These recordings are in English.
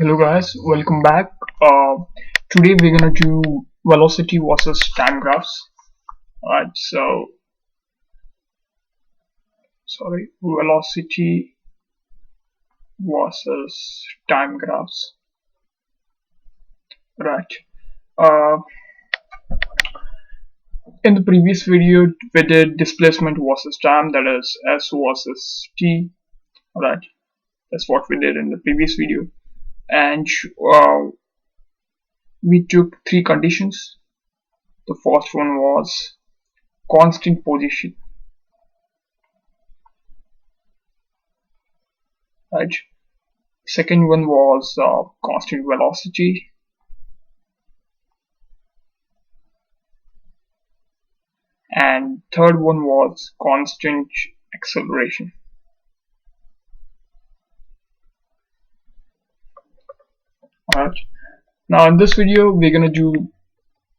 Hello guys, welcome back. Today we're gonna do velocity versus time graphs. Alright, velocity versus time graphs. Right. Uh, in the previous video we did displacement versus time, that is S versus T. Alright, that's what we did in the previous video, and we took three conditions. The first one was constant position, right? Second one was constant velocity, and third one was constant acceleration. Alright, now in this video we're gonna do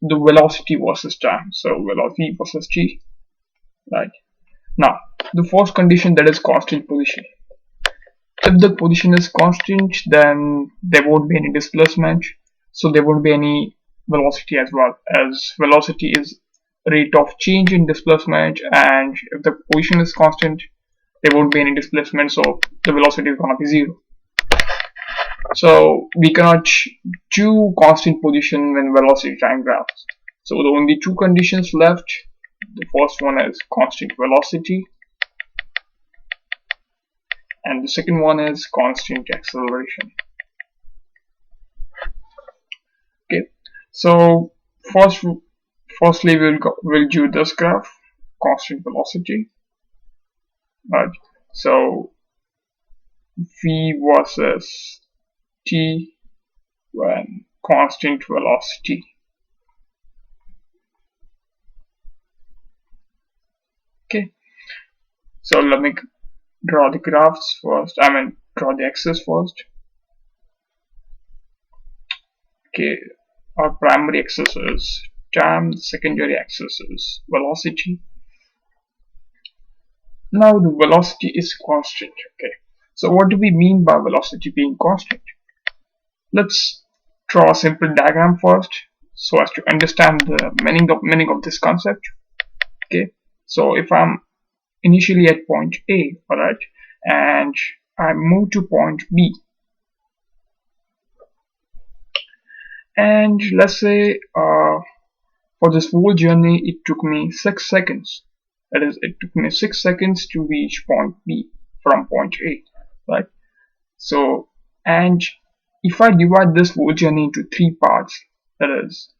the velocity versus time, so velocity versus t. Right, now the first condition, that is constant position. If the position is constant, then there won't be any displacement, so there won't be any velocity as well, as velocity is rate of change in displacement, and if the position is constant there won't be any displacement, so the velocity is gonna be zero. So we cannot do constant position when velocity time graphs. So the only two conditions left. The first one is constant velocity, and the second one is constant acceleration. Okay, so firstly we'll do this graph, constant velocity. Right, so v versus t when constant velocity. Okay, so let me draw the graphs first. Draw the axis first. Okay, our primary axis is time, the secondary axis is velocity. Now the velocity is constant. Okay, so what do we mean by velocity being constant? Let's draw a simple diagram first so as to understand the meaning of this concept. Okay, so if I'm initially at point A, alright, and I move to point B, and let's say for this whole journey it took me 6 seconds. That is, it took me 6 seconds to reach point B from point A, right? So, and if I divide this whole journey into three parts, that is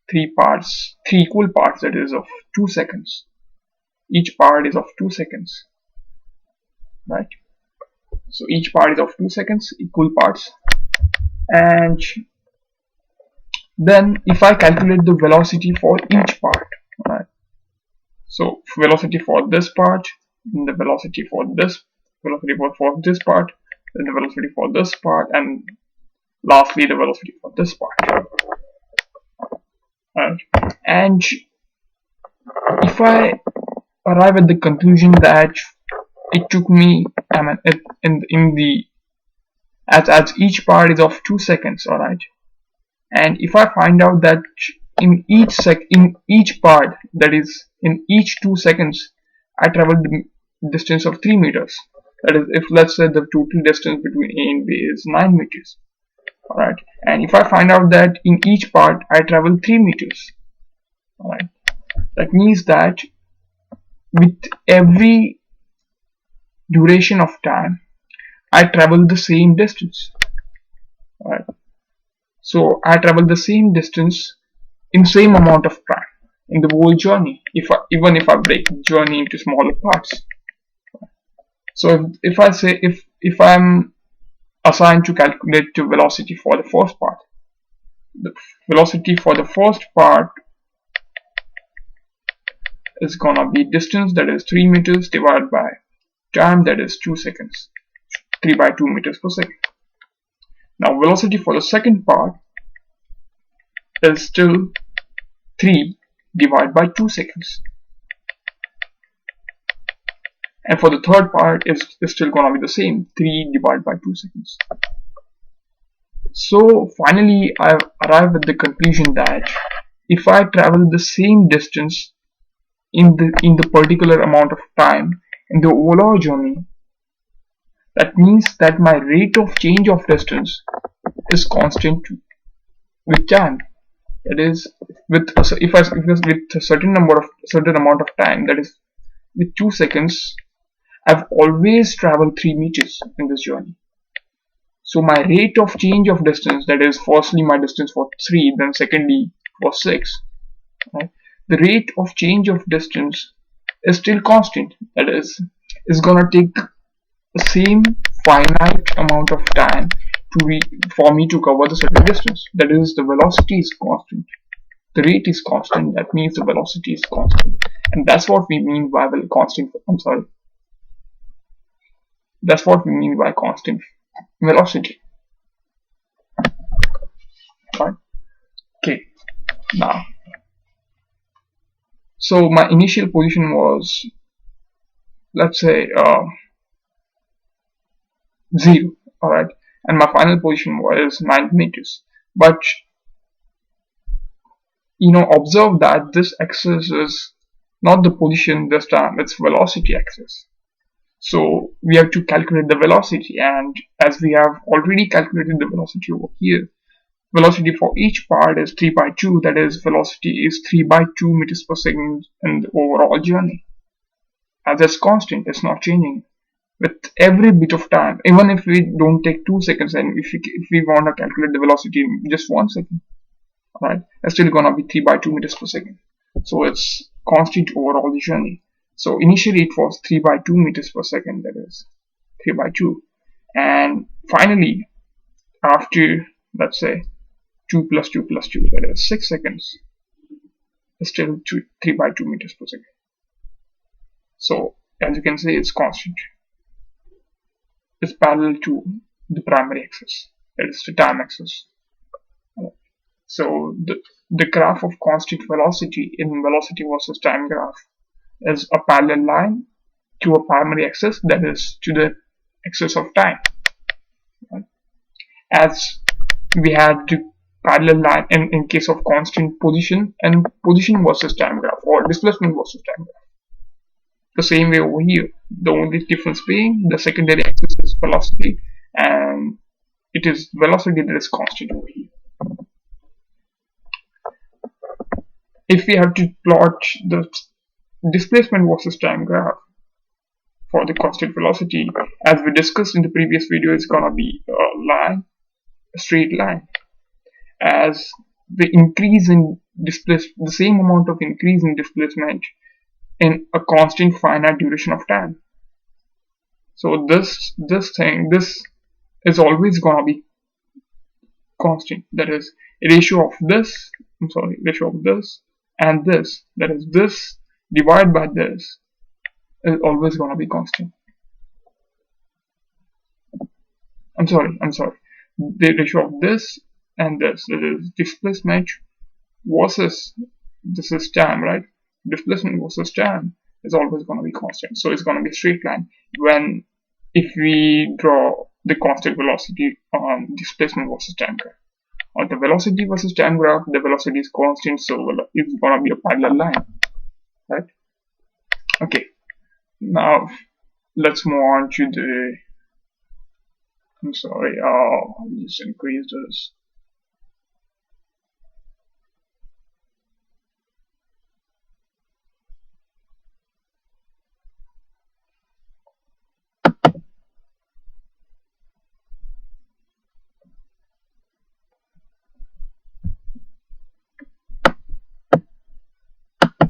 three equal parts, that is of 2 seconds. Each part is of 2 seconds, right? So each part is of 2 seconds, equal parts. And then if I calculate the velocity for each part, right? So velocity for this part, the velocity for this, velocity for this part, then the velocity for this part, and lastly the velocity for this part. Right. And if I arrive at the conclusion that it took me, as each part is of 2 seconds, alright, and if I find out that in each part, that is in each 2 seconds, I traveled the distance of 3 meters. That is, if let's say the total distance between A and B is 9 meters. Alright, and if I find out that in each part I travel 3 meters, alright, that means that with every duration of time I travel the same distance. Alright, so I travel the same distance in same amount of time in the whole journey, even if I break the journey into smaller parts. So if I'm assigned to calculate the velocity for the first part, the velocity for the first part is gonna be distance, that is 3 meters, divided by time, that is 2 seconds, 3 by 2 meters per second. Now velocity for the second part is still 3 divided by 2 seconds, and for the third part is still gonna be the same, 3 divided by 2 seconds. So finally I've arrived at the conclusion that if I travel the same distance in the particular amount of time in the overall journey, that means that my rate of change of distance is constant with time. That is, with a certain amount of time, that is with 2 seconds, I've always traveled 3 meters in this journey. So my rate of change of distance, that is, firstly my distance for 3, then secondly for 6, right? The rate of change of distance is still constant. That is gonna take the same finite amount of time for me to cover the certain distance. That is, the velocity is constant. The rate is constant. That means the velocity is constant, and that's what we mean by constant. I'm sorry. That's what we mean by constant velocity. Right? Okay. Now, so my initial position was, let's say, 0. All right, and my final position was 9 meters. But observe that this axis is not the position this time; it's velocity axis. So we have to calculate the velocity, and as we have already calculated the velocity over here, velocity for each part is 3 by 2, that is, velocity is 3 by 2 meters per second in the overall journey. As it's constant, it's not changing with every bit of time. Even if we don't take 2 seconds, and if we want to calculate the velocity in just 1 second, right, it's still gonna be 3 by 2 meters per second. So it's constant overall the journey. So initially it was 3 by 2 meters per second, that is 3 by 2. And finally, after, let's say, 2 plus 2 plus 2, that is 6 seconds, it's still 3 by 2 meters per second. So as you can see, it's constant. It's parallel to the primary axis, that is the time axis. So the graph of constant velocity in velocity versus time graph is a parallel line to a primary axis, that is to the axis of time. Right? As we had the parallel line in case of constant position and position versus time graph, or displacement versus time graph. The same way over here. The only difference being the secondary axis is velocity, and it is velocity that is constant over here. If we have to plot the displacement versus time graph for the constant velocity, as we discussed in the previous video, it's gonna be a straight line. As the increase in the same amount of increase in displacement in a constant finite duration of time. So this is always gonna be constant. That is, ratio of this and this, that is this divided by this, is always gonna be constant. I'm sorry. The ratio of this and this, that is displacement versus, this is time, right? Displacement versus time is always going to be constant. So it's going to be a straight line if we draw the constant velocity on displacement versus time graph. On the velocity versus time graph, the velocity is constant, so it's going to be a parallel line, right? Okay, now let's move on to the, I'm sorry, I'll just increase this.